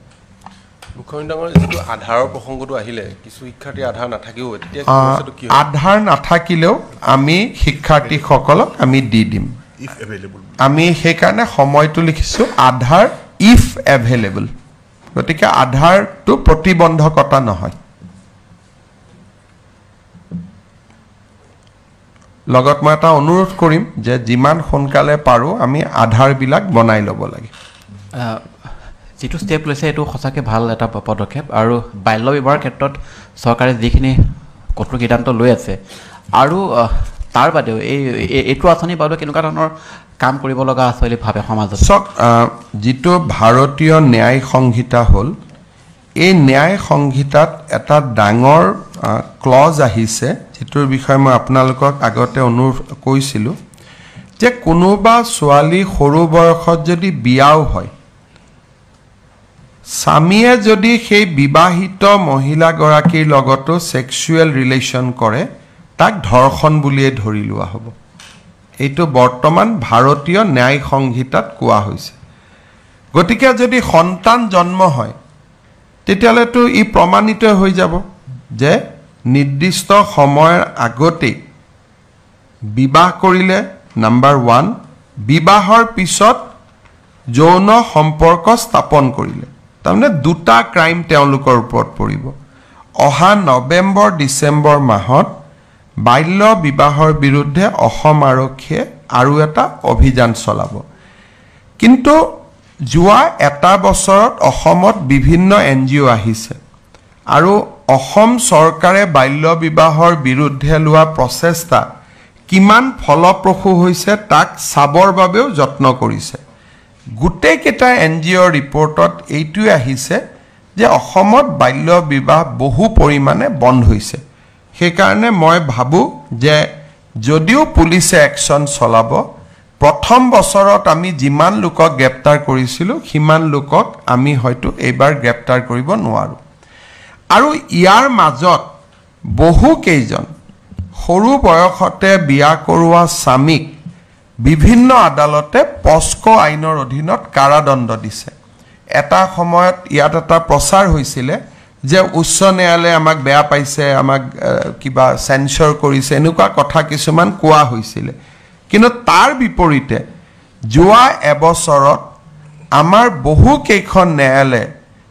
মুখ্যমন্ত্ৰী যেটো আধাৰৰ প্ৰসংগটো আহিলে কিছু শিক্ষাৰ্থী আধাৰ নাথাকিও তেতিয়া সমস্যাটো কি আধাৰ নাথাকিলেও আমি শিক্ষাৰ্থীসকলক আমি দি দিম আমি সেই কাৰণে সময়টো লিখিছো আধাৰ ইফ এভেইলেবল গতিকে আধাৰটো প্ৰতিবন্ধকতা নহয় লগত মই এটা অনুৰোধ কৰিম যে যিমান সোনকালে পাৰো আমি আধাৰ বিলাক বনাই ল'ব লাগে যেটো ষ্টেপ লৈছে এটো সঁচাকে ভাল এটা পদক্ষেপ আৰু বাল্য বিবাহৰ ক্ষেত্ৰত চৰকাৰে যিখিনি কঠোৰ সিদ্ধান্ত লৈ আছে আৰু তাৰ বাদেও এইটো আঁচনি বাদেও কেনেকুৱা ধৰণৰ কাম কৰিব লগা আছে বুলি ভাবে সমাজত যেটো ভাৰতীয় ন্যায় সংহিতা হল এই ন্যায় সংহিতাত এটা ডাঙৰ ক্লজ আহিছে যেটোৰ বিষয়ে মই আপোনালোকক আগতে অনুৰোধ কৰিছিলো যে কোনোবা ছোৱালী সৰু বয়সত যদি বিয়াও হয় স্বামীয়ে যদি সেই বিবাহিত মহিলা গৰাকীৰ লগতো সেক্সুৱেল ৰিলেশন কৰে তাক ধৰ্ষণ বুলিয়ে ধৰি লোৱা হ'ব এইটো বৰ্তমান ভাৰতীয় ন্যায় সংহিতাত কোৱা হৈছে গতিকে যদি সন্তান জন্ম হয় তেতিয়ালেতো ই প্ৰমাণিত হৈ যাব যে নিৰ্দিষ্ট সময়ৰ আগতে বিবাহ কৰিলে নাম্বাৰ 1 বিবাহৰ পিছত যৌন সম্পৰ্ক স্থাপন কৰিলে তাৰমানে দুটা ক্ৰাইম তেওঁলোকৰ ওপৰত পৰিব অহা নৱেম্বৰ ডিসেম্বৰ মাহত বাল্য বিবাহৰ বিৰুদ্ধে অসম আৰক্ষীয়ে আৰু এটা অভিযান চলাব কিন্তু যোৱা এটা বছৰত অসমত বিভিন্ন এনজিও আহিছে আৰু অসম চৰকাৰে বাল্য বিবাহৰ বিৰুদ্ধে লোৱা প্ৰচেষ্টা কিমান ফলপ্ৰসূ হৈছে তাক চাবৰ বাবেও যত্ন কৰিছে গুটেই কেটা এনজিওৰ ৰিপৰ্টত এইটোই আহিছে যে অসমত বাল্য বিবাহ বহু পৰিমাণে বন্ধ হৈছে সেই কাৰণে মই ভাবো যে যদিও পুলিচে একচন চলাব প্ৰথম বছৰত আমি যিমান লোকক গ্ৰেপ্তাৰ কৰিছিলো সিমান লোকক আমি হয়তো এইবাৰ গ্ৰেপ্তাৰ কৰিব নোৱাৰো আৰু ইয়াৰ মাজত বহু কেইজন সৰু বয়সতে বিয়া কৰোৱা স্বামীক বিভিন্ন আদালতে পস্কো আইনৰ অধীনত কাৰাদণ্ড দিছে এটা সময়ত ইয়াত এটা প্ৰচাৰ হৈছিলে যে উচ্চ ন্যায়ালয়ে আমাক বেয়া পাইছে আমাক কিবা সেন্সৰ কৰিছে এনেকুৱা কথা কিছুমান কোৱা হৈছিল কিন্তু তাৰ বিপৰীতে যোৱা এবছৰত আমাৰ বহু কেইখন ন্যায়ালয়ে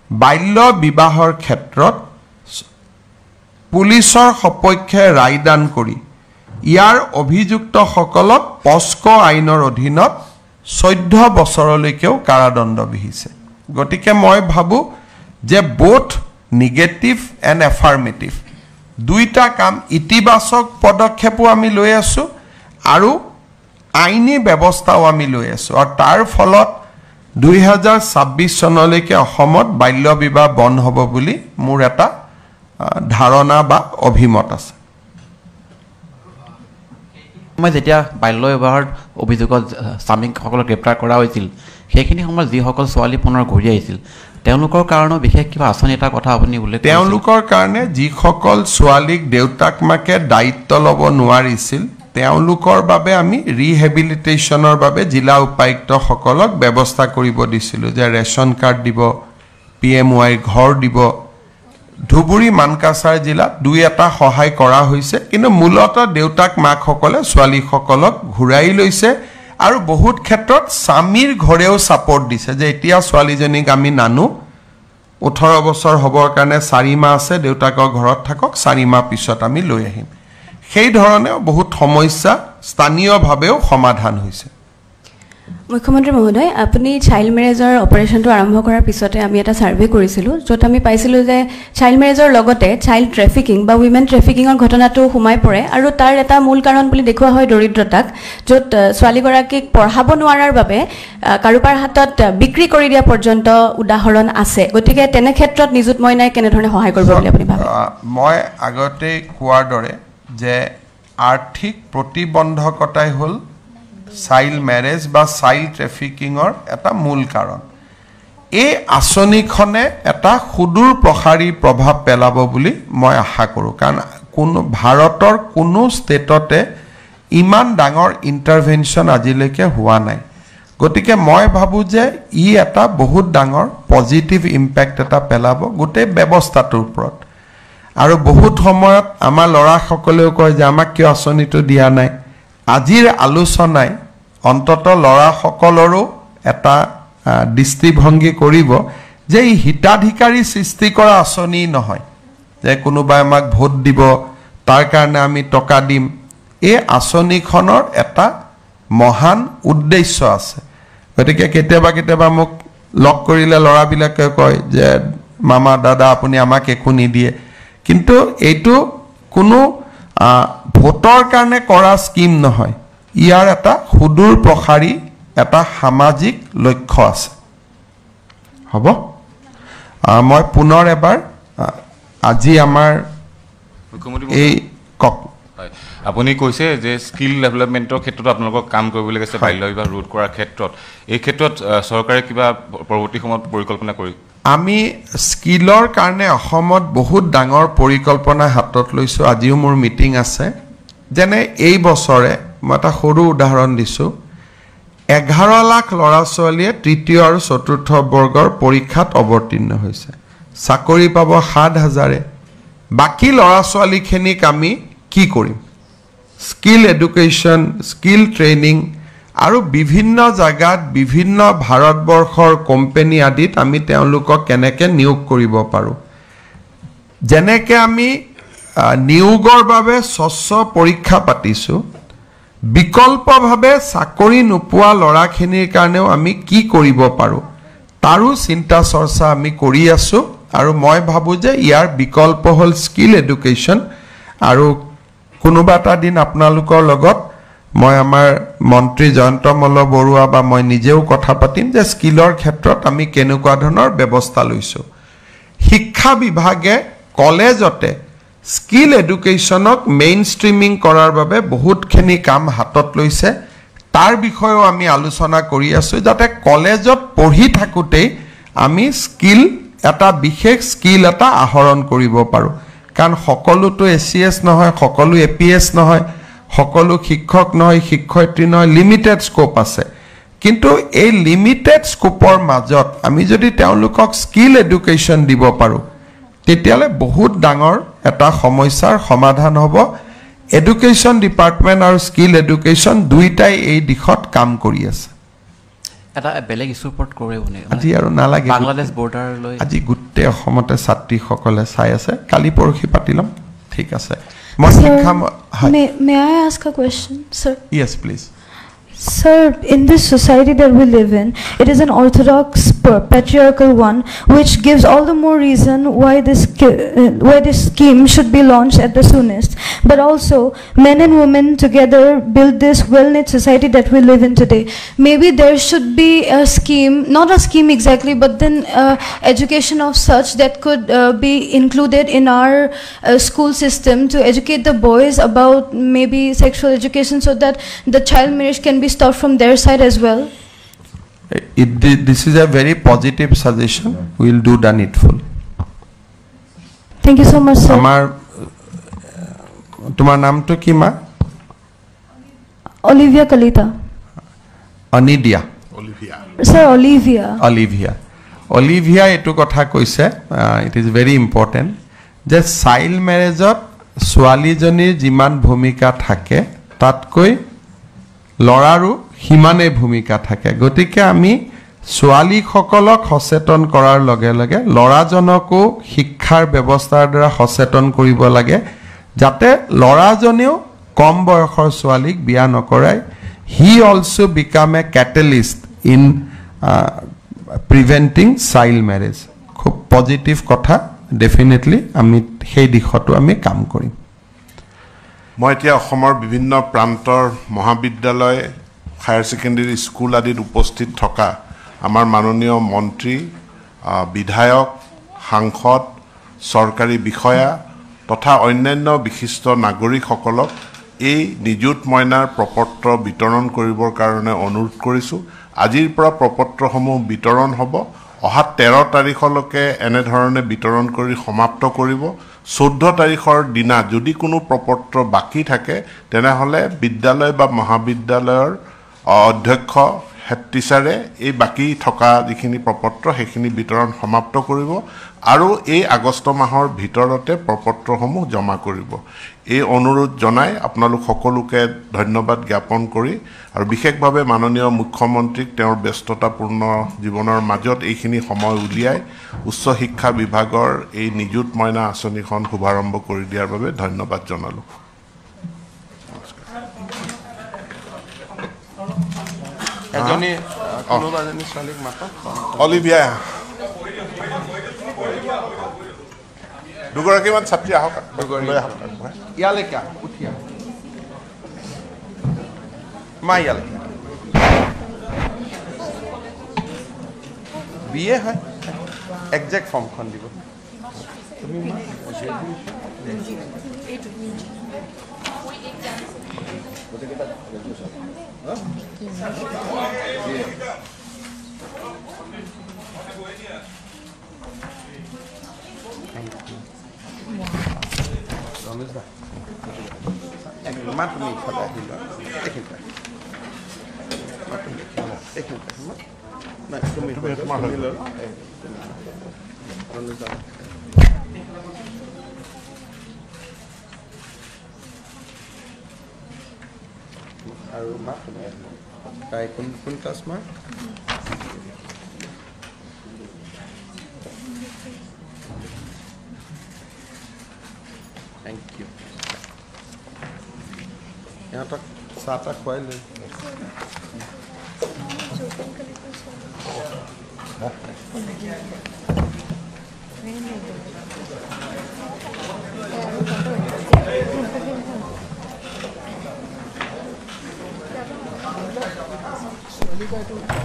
বাল্য বিবাহৰ ক্ষেত্ৰত পুলিচৰ সপক্ষে ৰায়দান কৰি ইয়াৰ অভিযুক্তসকলক পস্কো আইনৰ অধীনত 14 বছৰলৈকেও কাৰাদণ্ড বিহিছে গতিকে মই ভাবো যে বোথ নেগেটিভ এণ্ড এফাৰ্মেটিভ দুইটা কাম ইতিবাচক পদক্ষেপো আমি লৈ আছো আৰু আইনী ব্যৱস্থাও আমি লৈ আছো আৰু তাৰ ফলত 2026 চনলৈকে অসমত বাল্য বিবাহ বন্ধ হ'ব বুলি মোৰ এটা ধাৰণা বা অভিমত আছে মই যেতিয়া বাল্য বিবাহৰ অভিযোগত স্বামীসকলক গ্ৰেপ্তাৰ কৰা হৈছিল সেইখিনি সময়ত যিসকল ছোৱালী পুনৰ ঘূৰি আহিছিল তেওঁলোকৰ কাৰণেও বিশেষ কিবা আঁচনি এটা কথা আপুনি উল্লেখ কৰিছিল তেওঁলোকৰ কাৰণে যিসকল ছোৱালীক দেউতাক মাকে দায়িত্ব ল'ব নোৱাৰিছিল তেওঁলোকৰ বাবে আমি ৰিহেবিলিটেশ্যনৰ বাবে জিলা উপায়ুক্তসকলক ব্যৱস্থা কৰিব দিছিলোঁ যে ৰেচন কাৰ্ড দিব PMY ঘৰ দিব ধুবুৰী মানকাছাৰ জিলাত দুই এটা সহায় কৰা হৈছে কিন্তু মূলতঃ দেউতাক মাকসকলে ছোৱালীসকলক ঘূৰাই লৈছে আৰু বহুত ক্ষেত্ৰত স্বামীৰ ঘৰেও সাপোৰ্ট দিছে যে এতিয়া ছোৱালীজনীক আমি নানো 18 বছৰ হ'বৰ কাৰণে 4 মাহ আছে দেউতাকৰ ঘৰত থাকক 4 মাহ পিছত আমি লৈ আহিম সেই ধৰণে বহুত সমস্যা স্থানীয়ভাৱেও সমাধান হৈছে মুখ্যমন্ত্ৰী মহোদয় আপুনি চাইল্ড মেৰেজৰ অপাৰেশ্যনটো আৰম্ভ কৰাৰ পিছতে আমি এটা সাৰ্ভে কৰিছিলোঁ য'ত আমি পাইছিলোঁ যে চাইল্ড মেৰেজৰ লগতে চাইল্ড ট্ৰেফিকিং বা উইমেন ট্ৰেফিকিঙৰ ঘটনাটো সোমাই পৰে আৰু তাৰ এটা মূল কাৰণ বুলি দেখুওৱা হয় দৰিদ্ৰতাক য'ত ছোৱালীগৰাকীক পঢ়াব নোৱাৰাৰ বাবে কাৰোবাৰ হাতত বিক্ৰী কৰি দিয়া পৰ্যন্ত উদাহৰণ আছে গতিকে তেনে ক্ষেত্ৰত নিযুত মইনাই কেনেধৰণে সহায় কৰিব বুলি আপুনি ভাবে মই আগতে কোৱাৰ দৰে যে আৰ্থিক প্ৰতিবন্ধকতাই হ'ল চাইল্ড মেৰেজ বা চাইল্ড ট্ৰেফিকিঙৰ এটা মূল কাৰণ এই আঁচনিখনে এটা সুদূৰ প্ৰসাৰী প্ৰভাৱ পেলাব বুলি মই আশা কৰোঁ কাৰণ কোনো ভাৰতৰ কোনো ষ্টেটতে ইমান ডাঙৰ ইণ্টাৰভেনশ্যন আজিলৈকে হোৱা নাই গতিকে মই ভাবোঁ যে ই এটা বহুত ডাঙৰ পজিটিভ ইম্পেক্ট এটা পেলাব গোটেই ব্যৱস্থাটোৰ ওপৰত আৰু বহুত সময়ত আমাৰ ল'ৰাসকলেও কয় যে আমাক কিয় আঁচনিটো দিয়া নাই আজিৰ আলোচনাই অন্তত ল'ৰাসকলৰো এটা দৃষ্টিভংগী কৰিব যে এই হিতাধিকাৰী সৃষ্টি কৰা আঁচনি নহয় যে কোনোবাই আমাক ভোট দিব তাৰ কাৰণে আমি টকা দিম এই আঁচনিখনৰ এটা মহান উদ্দেশ্য আছে গতিকে কেতিয়াবা মোক লগ কৰিলে ল'ৰাবিলাকে কয় যে মামা দাদা আপুনি আমাক একো নিদিয়ে কিন্তু এইটো কোনো ভোটৰ কাৰণে কৰা স্কিম নহয় ইয়াৰ এটা সুদূৰ প্ৰসাৰী এটা সামাজিক লক্ষ্য আছে হ'ব মই পুনৰ এবাৰ আজি আমাৰ এই কক আপুনি কৈছে যে স্কিল ডেভেলপমেণ্টৰ ক্ষেত্ৰত আপোনালোকক কাম কৰিবলৈ গৈছে বাল্য বিবাহ ৰোধ কৰাৰ ক্ষেত্ৰত এই ক্ষেত্ৰত চৰকাৰে কিবা পৰৱৰ্তী সময়ত পৰিকল্পনা কৰি আমি স্কিলৰ কাৰণে অসমত বহুত ডাঙৰ পৰিকল্পনা হাতত লৈছোঁ আজিও মোৰ মিটিং আছে যেনে এই বছৰে মই এটা সৰু উদাহৰণ দিছোঁ 11 লাখ ল'ৰা ছোৱালীয়ে তৃতীয় আৰু চতুৰ্থ বৰ্গৰ পৰীক্ষাত অৱতীৰ্ণ হৈছে চাকৰি পাব 7,000 বাকি ল'ৰা ছোৱালীখিনিক আমি কি কৰিম স্কিল এডুকেশ্যন স্কিল ট্ৰেইনিং আৰু বিভিন্ন জায়গাত বিভিন্ন ভাৰতবৰ্ষৰ কোম্পানী আদিত আমি তেওঁলোকক কেনেকৈ নিয়োগ কৰিব পাৰোঁ যেনেকৈ আমি নিয়োগৰ বাবে স্বচ্ছ পৰীক্ষা পাতিছোঁ বিকল্পভাৱে চাকৰি নোপোৱা ল'ৰাখিনিৰ কাৰণেও আমি কি কৰিব পাৰোঁ তাৰো চিন্তা চৰ্চা আমি কৰি আছোঁ আৰু মই ভাবোঁ যে ইয়াৰ বিকল্প হ'ল স্কিল এডুকেশ্যন আৰু কোনোবা এটা দিন আপোনালোকৰ লগত মই আমাৰ মন্ত্ৰী জয়ন্ত মল্ল বৰুৱা বা মই নিজেও কথা পাতিম যে স্কিলৰ ক্ষেত্ৰত আমি কেনেকুৱা ধৰণৰ ব্যৱস্থা লৈছোঁ শিক্ষা বিভাগে কলেজতে স্কিল এডুকেশ্যনক মেইন ষ্ট্ৰীমিং কৰাৰ বাবে বহুতখিনি কাম হাতত লৈছে তাৰ বিষয়েও আমি আলোচনা কৰি আছোঁ যাতে কলেজত পঢ়ি থাকোঁতেই আমি স্কিল এটা বিশেষ স্কিল এটা আহৰণ কৰিব পাৰোঁ কাৰণ সকলোতো ACS নহয় সকলো APS নহয় সকলো শিক্ষক নহয় শিক্ষয়িত্ৰী নহয় লিমিটেড স্কোপ আছে কিন্তু এই লিমিটেড স্কোপৰ মাজত আমি যদি তেওঁলোকক স্কিল এডুকেশ্যন দিব পাৰো তেতিয়ালে বহুত ডাঙৰ এটা সমস্যাৰ সমাধান হ'ব এডুকেশ্যন ডিপাৰ্টমেন্ট আৰু স্কিল এডুকেশ্যন দুইটাই এই দিশত কাম কৰি আছে এটা বেলেগ ইস্যুৰ ওপৰত কৰে আজি আৰু নালাগে বাংলাদেশ বৰ্ডাৰলৈ আজি গোটেই অসমতে ছাত্ৰীসকলে চাই আছে কালি পৰহি পাতিলাম ঠিক আছে মই শিক্ষা May I ask a question, sir? Yes, please. Sir, in this society that we live in, it is an orthodox patriarchal one, which gives all the more reason why this scheme should be launched at the soonest. But also, men and women together build this well-knit society that we live in today. Maybe there should be a scheme, not a scheme exactly, but then education of such that could be included in our school system to educate the boys about maybe sexual education so that the child marriage can be stopped from their side as well. This is a very positive suggestion. We will do the needful. Thank you so much, sir. তোমার নাম তো কি মা Olivia Kalita. অনিডিয়া Sir, Olivia. Olivia এটো কথা কৈছে it is very important যে child মেৰেজত ছোৱালীজনীৰ যিমান ভূমিকা থাকে তাতকৈ লৰাৰো সিমানে ভূমিকা থাকে গতিকে আমি ছোৱালীসকলক সচেতন কৰাৰ লগে লগে লৰাজনকো শিক্ষাৰ ব্যৱস্থাৰ দ্বাৰা সচেতন কৰিব লাগে যাতে লৰাজনেও কম বয়সৰ ছোৱালীক বিয়া নকৰাই he also become a catalyst in preventing child marriage খুব পজিটিভ কথা ডেফিনেটলি আমি সেই দিশটো আমি কাম কৰিম মই এতিয়া অসমৰ বিভিন্ন প্ৰান্তৰ মহাবিদ্যালয় হায়াৰ সেকেন্ডাৰী স্কুল আদিত উপস্থিত থকা আমাৰ মাননীয় মন্ত্ৰী বিধায়ক সাংসদ সৰকাৰী বিষয়া তথা অন্যান্য বিশিষ্ট নাগৰিকসকলক এই নিযুত মইনাৰ প্ৰপত্ৰ বিতৰণ কৰিবৰ কাৰণে অনুৰোধ কৰিছো আজিৰ পৰা প্ৰপত্ৰসমূহ বিতৰণ হ'ব অহা 13 তাৰিখলৈকে এনে ধৰণে বিতৰণ কৰি সমাপ্ত কৰিব 14 তাৰিখৰ দিনা যদি কোনো প্ৰপত্ৰ বাকি থাকে তেনেহলে বিদ্যালয় বা মহাবিদ্যালয়ৰ অধ্যক্ষ হেড টিচাৰে এই বাকি থকা যিখিনি প্ৰপত্ৰ সেইখিনি বিতৰণ সমাপ্ত কৰিব আৰু এই আগষ্ট মাহৰ ভিতৰতে প্ৰপত্ৰসমূহ জমা কৰিব এই অনুৰোধ জনাই আপোনালোক সকলোকে ধন্যবাদ জ্ঞাপন কৰি আৰু বিশেষভাৱে মাননীয় মুখ্যমন্ত্ৰীক তেওঁৰ ব্যস্ততাপূৰ্ণ জীৱনৰ মাজত এইখিনি সময় উলিয়াই উচ্চ শিক্ষা বিভাগৰ এই নিযুত মইনা আঁচনিখন শুভাৰম্ভ কৰি দিয়াৰ বাবে ধন্যবাদ জনালো এজনী কোনোবাজনী ছোৱালীক মাতক অলিভিয়া দুগৰাকীমান ছাত্ৰী আহক ইয়ালৈকে উঠিয়া মা ইয়ালৈকে বিয়ে হয় একজেক্ট ফৰ্মখন দিব আৰু মা তাই কোন ক্লাছ মা থ্যাংক ইউ ইহঁতক চাহ তাহ খুৱাই লৈ Sorry,